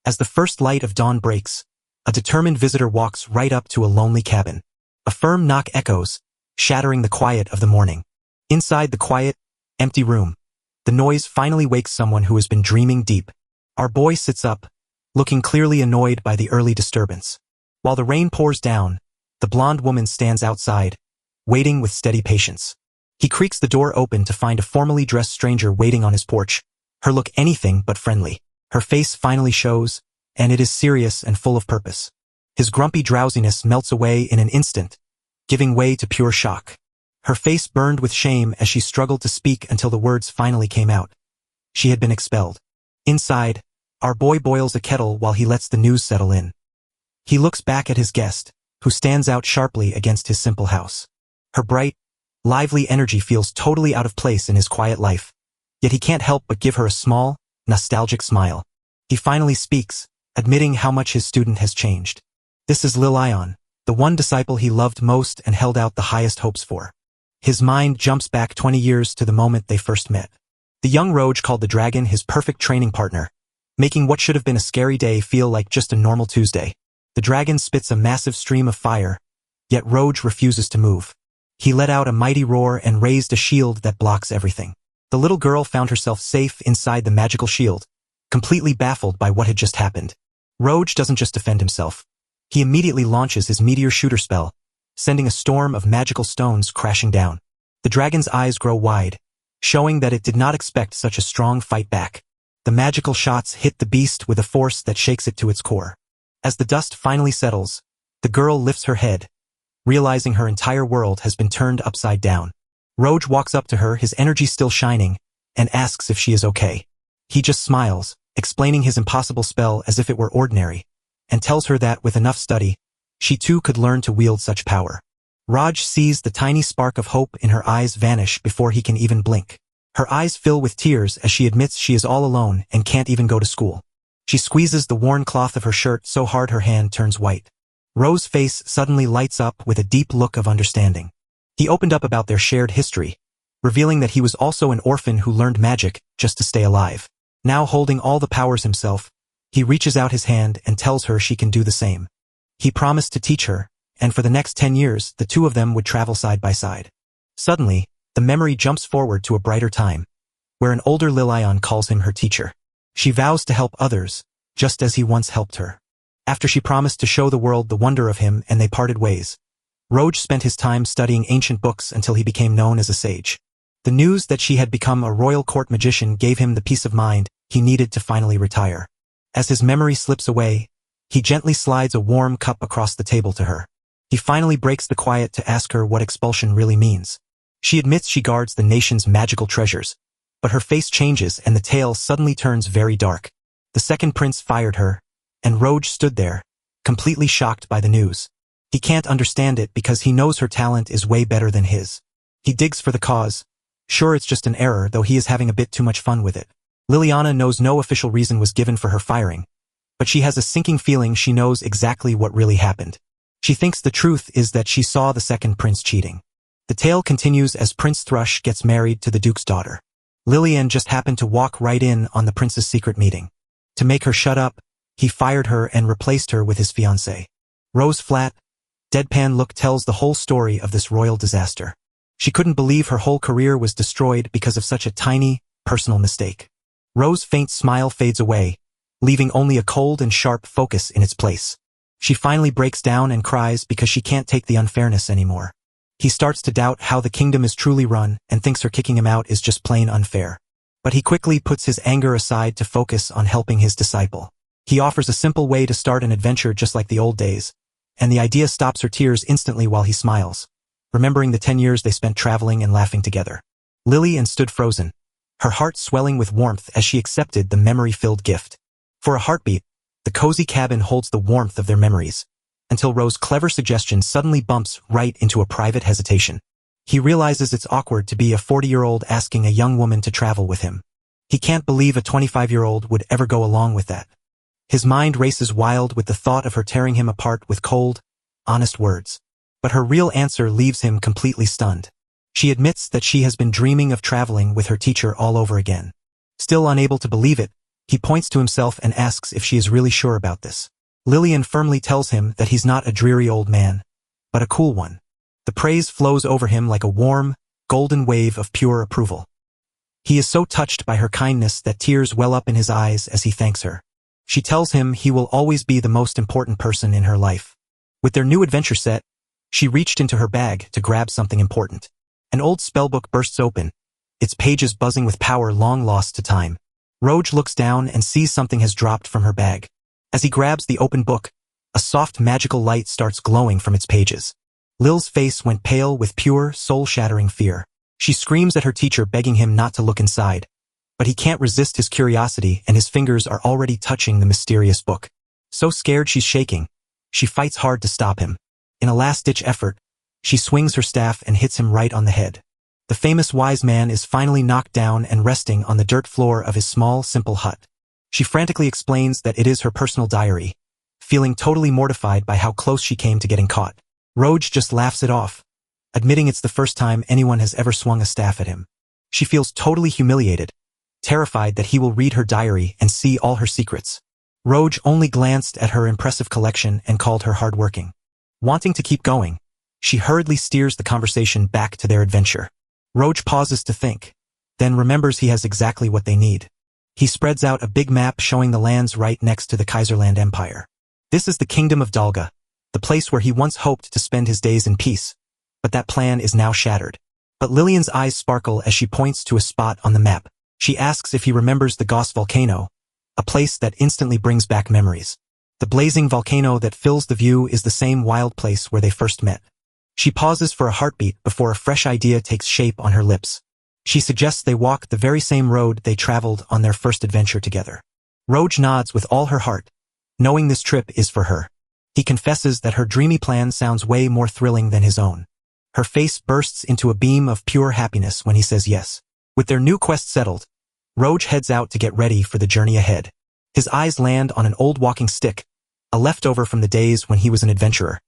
As the first light of dawn breaks, a determined visitor walks right up to a lonely cabin. A firm knock echoes, shattering the quiet of the morning. Inside the quiet, empty room, the noise finally wakes someone who has been dreaming deep. Our boy sits up, looking clearly annoyed by the early disturbance. While the rain pours down, the blonde woman stands outside, waiting with steady patience. He creaks the door open to find a formally dressed stranger waiting on his porch, her look anything but friendly. Her face finally shows, and it is serious and full of purpose. His grumpy drowsiness melts away in an instant, giving way to pure shock. Her face burned with shame as she struggled to speak until the words finally came out. She had been expelled. Inside, our boy boils a kettle while he lets the news settle in. He looks back at his guest, who stands out sharply against his simple house. Her bright, lively energy feels totally out of place in his quiet life, yet he can't help but give her a small, nostalgic smile. He finally speaks, admitting how much his student has changed. This is Lilian, the one disciple he loved most and held out the highest hopes for. His mind jumps back 20 years to the moment they first met. The young Roge called the dragon his perfect training partner, making what should have been a scary day feel like just a normal Tuesday. The dragon spits a massive stream of fire, yet Roge refuses to move. He let out a mighty roar and raised a shield that blocks everything. The little girl found herself safe inside the magical shield, completely baffled by what had just happened. Roge doesn't just defend himself. He immediately launches his meteor shooter spell, sending a storm of magical stones crashing down. The dragon's eyes grow wide, showing that it did not expect such a strong fight back. The magical shots hit the beast with a force that shakes it to its core. As the dust finally settles, the girl lifts her head, realizing her entire world has been turned upside down. Roge walks up to her, his energy still shining, and asks if she is okay. He just smiles, explaining his impossible spell as if it were ordinary, and tells her that with enough study, she too could learn to wield such power. Raj sees the tiny spark of hope in her eyes vanish before he can even blink. Her eyes fill with tears as she admits she is all alone and can't even go to school. She squeezes the worn cloth of her shirt so hard her hand turns white. Rose's face suddenly lights up with a deep look of understanding. He opened up about their shared history, revealing that he was also an orphan who learned magic just to stay alive. Now holding all the powers himself, he reaches out his hand and tells her she can do the same. He promised to teach her, and for the next 10 years, the two of them would travel side by side. Suddenly, the memory jumps forward to a brighter time, where an older Lilian calls him her teacher. She vows to help others, just as he once helped her. After she promised to show the world the wonder of him and they parted ways, Roge spent his time studying ancient books until he became known as a sage. The news that she had become a royal court magician gave him the peace of mind he needed to finally retire. As his memory slips away, he gently slides a warm cup across the table to her. He finally breaks the quiet to ask her what expulsion really means. She admits she guards the nation's magical treasures, but her face changes and the tale suddenly turns very dark. The second prince fired her, and Roge stood there, completely shocked by the news. He can't understand it because he knows her talent is way better than his. He digs for the cause. Sure, it's just an error, though he is having a bit too much fun with it. Liliana knows no official reason was given for her firing, but she has a sinking feeling she knows exactly what really happened. She thinks the truth is that she saw the second prince cheating. The tale continues as Prince Thrush gets married to the Duke's daughter. Lilian just happened to walk right in on the prince's secret meeting. To make her shut up, he fired her and replaced her with his fiancée. Rose's flat, deadpan look tells the whole story of this royal disaster. She couldn't believe her whole career was destroyed because of such a tiny, personal mistake. Rose's faint smile fades away, leaving only a cold and sharp focus in its place. She finally breaks down and cries because she can't take the unfairness anymore. He starts to doubt how the kingdom is truly run and thinks her kicking him out is just plain unfair. But he quickly puts his anger aside to focus on helping his disciple. He offers a simple way to start an adventure just like the old days, and the idea stops her tears instantly while he smiles, remembering the 10 years they spent traveling and laughing together. Lilian stood frozen, her heart swelling with warmth as she accepted the memory-filled gift. For a heartbeat, the cozy cabin holds the warmth of their memories, until Rose's clever suggestion suddenly bumps right into a private hesitation. He realizes it's awkward to be a 40-year-old asking a young woman to travel with him. He can't believe a 25-year-old would ever go along with that. His mind races wild with the thought of her tearing him apart with cold, honest words. But her real answer leaves him completely stunned. She admits that she has been dreaming of traveling with her teacher all over again. Still unable to believe it, He points to himself and asks if she is really sure about this. Lillian firmly tells him that he's not a dreary old man, but a cool one. The praise flows over him like a warm, golden wave of pure approval. He is so touched by her kindness that tears well up in his eyes as he thanks her. She tells him he will always be the most important person in her life. With their new adventure set, she reached into her bag to grab something important. An old spellbook bursts open, its pages buzzing with power long lost to time. Roj looks down and sees something has dropped from her bag. As he grabs the open book, a soft magical light starts glowing from its pages. Lil's face went pale with pure, soul-shattering fear. She screams at her teacher begging him not to look inside, but he can't resist his curiosity and his fingers are already touching the mysterious book. So scared she's shaking, she fights hard to stop him. In a last-ditch effort, she swings her staff and hits him right on the head. The famous wise man is finally knocked down and resting on the dirt floor of his small, simple hut. She frantically explains that it is her personal diary, feeling totally mortified by how close she came to getting caught. Roj just laughs it off, admitting it's the first time anyone has ever swung a staff at him. She feels totally humiliated, terrified that he will read her diary and see all her secrets. Roj only glanced at her impressive collection and called her hardworking. Wanting to keep going, she hurriedly steers the conversation back to their adventure. Roj pauses to think, then remembers he has exactly what they need. He spreads out a big map showing the lands right next to the Kaiserland Empire. This is the Kingdom of Dalga, the place where he once hoped to spend his days in peace, but that plan is now shattered. But Lillian's eyes sparkle as she points to a spot on the map. She asks if he remembers the Gauss volcano, a place that instantly brings back memories. The blazing volcano that fills the view is the same wild place where they first met. She pauses for a heartbeat before a fresh idea takes shape on her lips. She suggests they walk the very same road they traveled on their first adventure together. Roj nods with all her heart, knowing this trip is for her. He confesses that her dreamy plan sounds way more thrilling than his own. Her face bursts into a beam of pure happiness when he says yes. With their new quest settled, Roj heads out to get ready for the journey ahead. His eyes land on an old walking stick, a leftover from the days when he was an adventurer.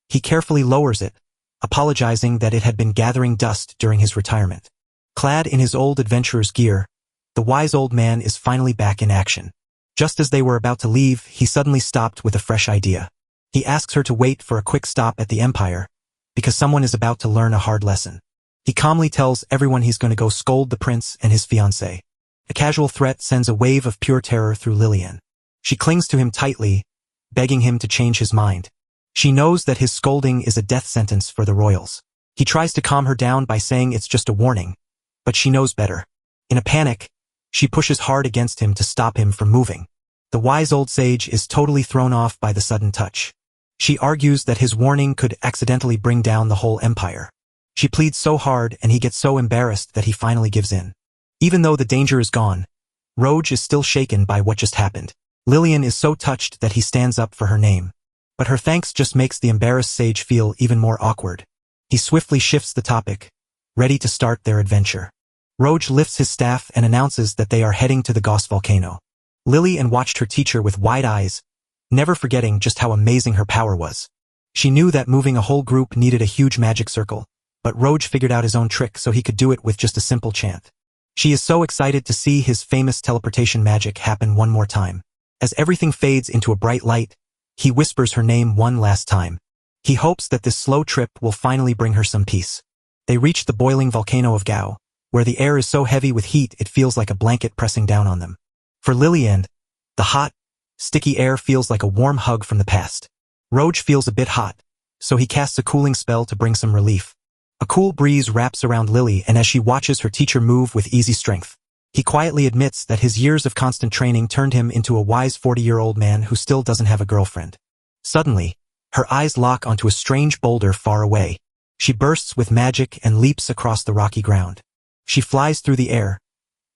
He carefully lowers it, apologizing that it had been gathering dust during his retirement. Clad in his old adventurer's gear, the wise old man is finally back in action. Just as they were about to leave, he suddenly stopped with a fresh idea. He asks her to wait for a quick stop at the Empire, because someone is about to learn a hard lesson. He calmly tells everyone he's going to go scold the prince and his fiancée. A casual threat sends a wave of pure terror through Lillian. She clings to him tightly, begging him to change his mind. She knows that his scolding is a death sentence for the royals. He tries to calm her down by saying it's just a warning, but she knows better. In a panic, she pushes hard against him to stop him from moving. The wise old sage is totally thrown off by the sudden touch. She argues that his warning could accidentally bring down the whole empire. She pleads so hard and he gets so embarrassed that he finally gives in. Even though the danger is gone, Roj is still shaken by what just happened. Lillian is so touched that he stands up for her name. But her thanks just makes the embarrassed sage feel even more awkward. He swiftly shifts the topic, ready to start their adventure. Roj lifts his staff and announces that they are heading to the Gauss volcano. Lillian watched her teacher with wide eyes, never forgetting just how amazing her power was. She knew that moving a whole group needed a huge magic circle, but Roj figured out his own trick so he could do it with just a simple chant. She is so excited to see his famous teleportation magic happen one more time. As everything fades into a bright light, he whispers her name one last time. He hopes that this slow trip will finally bring her some peace. They reach the boiling volcano of Gao, where the air is so heavy with heat it feels like a blanket pressing down on them. For Lillian, the hot, sticky air feels like a warm hug from the past. Roj feels a bit hot, so he casts a cooling spell to bring some relief. A cool breeze wraps around Lily, and as she watches her teacher move with easy strength, he quietly admits that his years of constant training turned him into a wise 40-year-old man who still doesn't have a girlfriend. Suddenly, her eyes lock onto a strange boulder far away. She bursts with magic and leaps across the rocky ground. She flies through the air,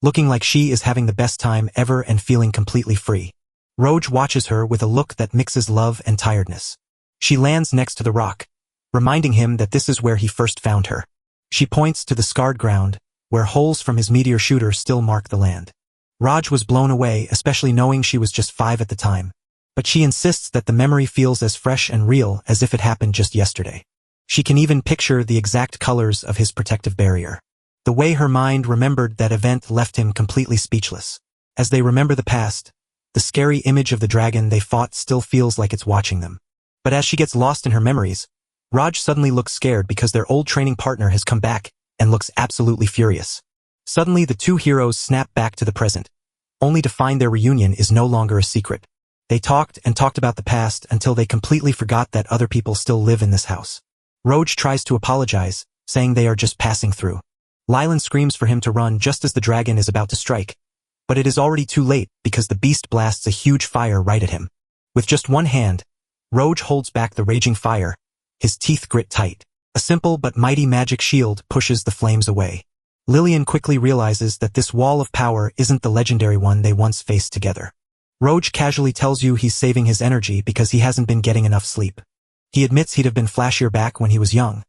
looking like she is having the best time ever and feeling completely free. Roj watches her with a look that mixes love and tiredness. She lands next to the rock, reminding him that this is where he first found her. She points to the scarred ground, where holes from his meteor shooter still mark the land. Raj was blown away, especially knowing she was just 5 at the time. But she insists that the memory feels as fresh and real as if it happened just yesterday. She can even picture the exact colors of his protective barrier. The way her mind remembered that event left him completely speechless. As they remember the past, the scary image of the dragon they fought still feels like it's watching them. But as she gets lost in her memories, Raj suddenly looks scared because their old training partner has come back and looks absolutely furious. Suddenly the two heroes snap back to the present, only to find their reunion is no longer a secret. They talked and talked about the past until they completely forgot that other people still live in this house. Roj tries to apologize, saying they are just passing through. Lylan screams for him to run just as the dragon is about to strike, but it is already too late because the beast blasts a huge fire right at him. With just one hand, Roj holds back the raging fire, his teeth grit tight. A simple but mighty magic shield pushes the flames away. Lillian quickly realizes that this wall of power isn't the legendary one they once faced together. Roj casually tells you he's saving his energy because he hasn't been getting enough sleep. He admits he'd have been flashier back when he was young,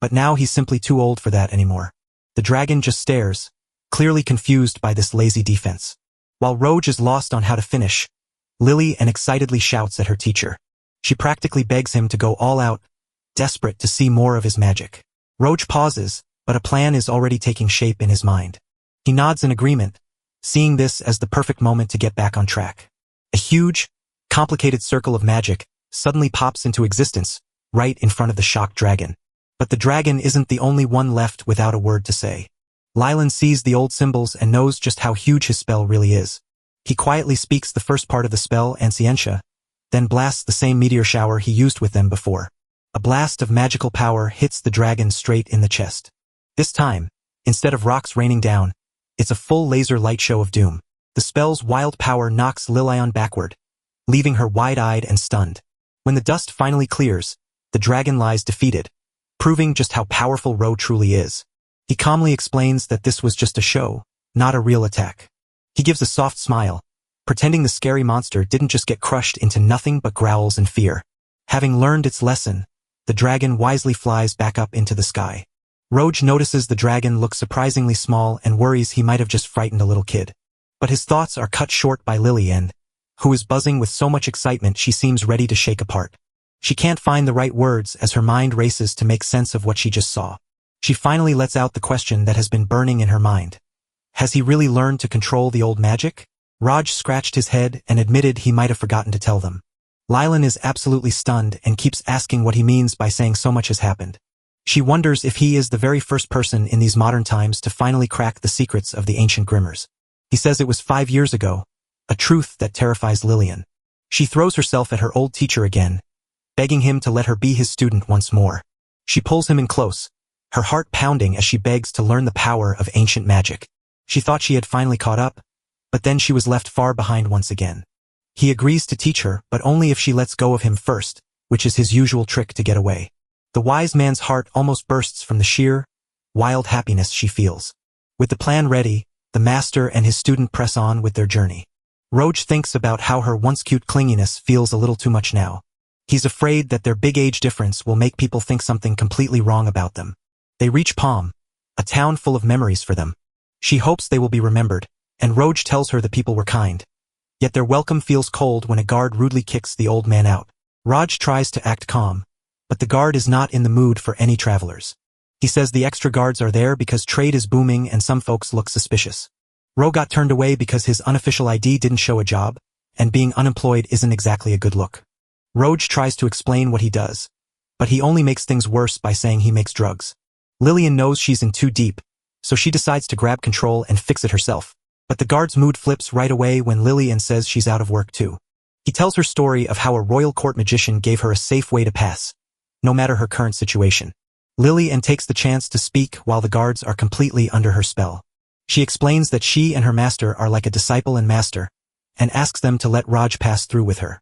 but now he's simply too old for that anymore. The dragon just stares, clearly confused by this lazy defense. While Roj is lost on how to finish, Lillian excitedly shouts at her teacher. She practically begs him to go all out, desperate to see more of his magic. Roj pauses, but a plan is already taking shape in his mind. He nods in agreement, seeing this as the perfect moment to get back on track. A huge, complicated circle of magic suddenly pops into existence, right in front of the shocked dragon. But the dragon isn't the only one left without a word to say. Lylan sees the old symbols and knows just how huge his spell really is. He quietly speaks the first part of the spell, Ancientia, then blasts the same meteor shower he used with them before. A blast of magical power hits the dragon straight in the chest. This time, instead of rocks raining down, it's a full laser light show of doom. The spell's wild power knocks Lillian backward, leaving her wide-eyed and stunned. When the dust finally clears, the dragon lies defeated, proving just how powerful Ro truly is. He calmly explains that this was just a show, not a real attack. He gives a soft smile, pretending the scary monster didn't just get crushed into nothing but growls and fear. Having learned its lesson, the dragon wisely flies back up into the sky. Roj notices the dragon looks surprisingly small and worries he might have just frightened a little kid. But his thoughts are cut short by Lillian, who is buzzing with so much excitement she seems ready to shake apart. She can't find the right words as her mind races to make sense of what she just saw. She finally lets out the question that has been burning in her mind. Has he really learned to control the old magic? Raj scratched his head and admitted he might have forgotten to tell them. Lylan is absolutely stunned and keeps asking what he means by saying so much has happened. She wonders if he is the very first person in these modern times to finally crack the secrets of the ancient Grimmers. He says it was 5 years ago, a truth that terrifies Lillian. She throws herself at her old teacher again, begging him to let her be his student once more. She pulls him in close, her heart pounding as she begs to learn the power of ancient magic. She thought she had finally caught up, but then she was left far behind once again. He agrees to teach her, but only if she lets go of him first, which is his usual trick to get away. The wise man's heart almost bursts from the sheer, wild happiness she feels. With the plan ready, the master and his student press on with their journey. Roj thinks about how her once cute clinginess feels a little too much now. He's afraid that their big age difference will make people think something completely wrong about them. They reach Palm, a town full of memories for them. She hopes they will be remembered, and Roj tells her the people were kind. Yet their welcome feels cold when a guard rudely kicks the old man out. Raj tries to act calm, but the guard is not in the mood for any travelers. He says the extra guards are there because trade is booming and some folks look suspicious. Ro got turned away because his unofficial ID didn't show a job, and being unemployed isn't exactly a good look. Roj tries to explain what he does, but he only makes things worse by saying he makes drugs. Lillian knows she's in too deep, so she decides to grab control and fix it herself. But the guard's mood flips right away when Lillian says she's out of work too. He tells her story of how a royal court magician gave her a safe way to pass, no matter her current situation. Lillian takes the chance to speak while the guards are completely under her spell. She explains that she and her master are like a disciple and master, and asks them to let Raj pass through with her.